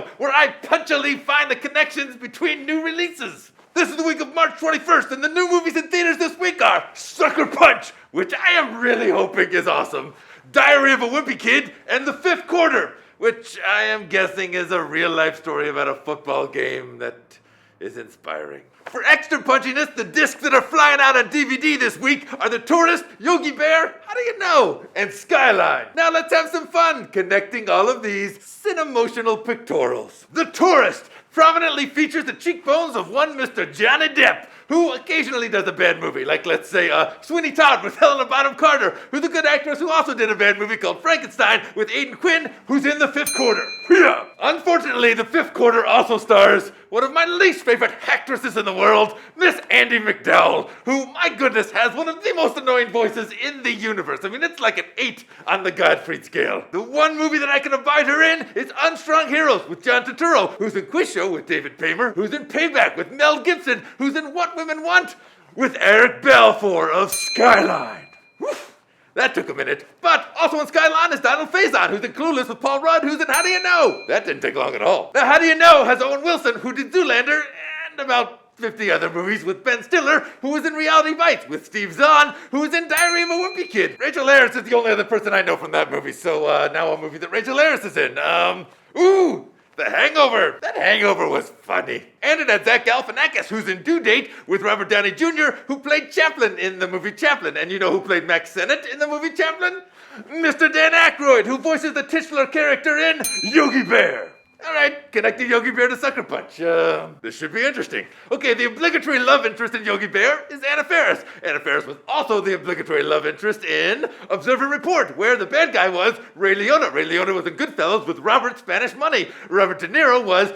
show, where I punchily find the connections between new releases. This is the week of March 21st, and the new movies in theaters this week are Sucker Punch, which I am really hoping is awesome, Diary of a Wimpy Kid, and The Fifth Quarter, which I am guessing is a real-life story about a football game that is inspiring. For extra punchiness, the discs that are flying out on DVD this week are The Tourist, Yogi Bear, How Do You Know, and Skyline. Now let's have some fun connecting all of these cinemotional pictorials. The Tourist prominently features the cheekbones of one Mr. Johnny Depp, who occasionally does a bad movie, like let's say Sweeney Todd with Helena Bonham Carter, who's a good actress who also did a bad movie called Frankenstein with Aidan Quinn, who's in The Fifth Quarter. Yeah. Unfortunately, The Fifth Quarter also stars one of my least favorite actresses in the world, Miss Andie MacDowell, who, my goodness, has one of the most annoying voices in the universe. I mean, it's like an 8 on the Godfrey scale. The one movie that I can abide her in is Unstrung Heroes with John Turturro, who's in Quiz Show with David Paymer, who's in Payback with Mel Gibson, who's in What Women Want with Eric Balfour of Skyline. Whew. That took a minute. But also in Skyline is Donald Faison, who's in Clueless with Paul Rudd, who's in How Do You Know? That didn't take long at all. Now, How Do You Know has Owen Wilson, who did Zoolander, and about 50 other movies with Ben Stiller, who was in Reality Bites with Steve Zahn, who was in Diary of a Wimpy Kid. Rachel Harris is the only other person I know from that movie, so now a movie that Rachel Harris is in. The Hangover. That Hangover was funny. And it had Zach Galifianakis, who's in Due Date with Robert Downey Jr., who played Chaplin in the movie Chaplin. And you know who played Max Sennett in the movie Chaplin? Mr. Dan Aykroyd, who voices the titular character in Yogi Bear. All right, connecting Yogi Bear to Sucker Punch. This should be interesting. Okay, the obligatory love interest in Yogi Bear is Anna Faris. Anna Faris was also the obligatory love interest in Observe and Report, where the bad guy was Ray Liotta. Ray Liotta was in Goodfellas with Robert Spanish Money. Robert De Niro was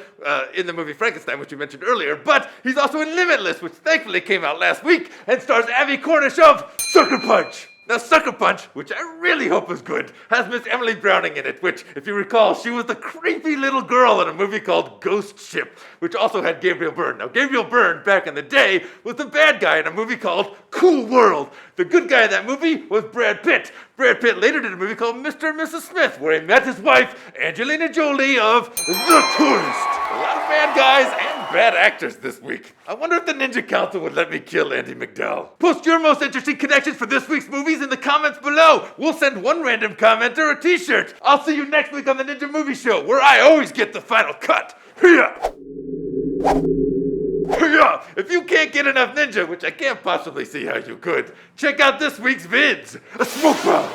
in the movie Frankenstein, which you mentioned earlier, but he's also in Limitless, which thankfully came out last week and stars Avi Cornish of Sucker Punch. Now, Sucker Punch, which I really hope is good, has Miss Emily Browning in it, which, if you recall, she was the creepy little girl in a movie called Ghost Ship, which also had Gabriel Byrne. Now, Gabriel Byrne, back in the day, was the bad guy in a movie called Cool World. The good guy in that movie was Brad Pitt. Brad Pitt later did a movie called Mr. and Mrs. Smith, where he met his wife, Angelina Jolie of The Tourist. A lot of bad guys and bad actors this week. I wonder if the Ninja Council would let me kill Andie MacDowell. Post your most interesting connections for this week's movies in the comments below. We'll send one random commenter a t-shirt. I'll see you next week on the Ninja Movie Show, where I always get the final cut. Hiya! If you can't get enough Ninja, which I can't possibly see how you could, check out this week's vids. A smoke bomb.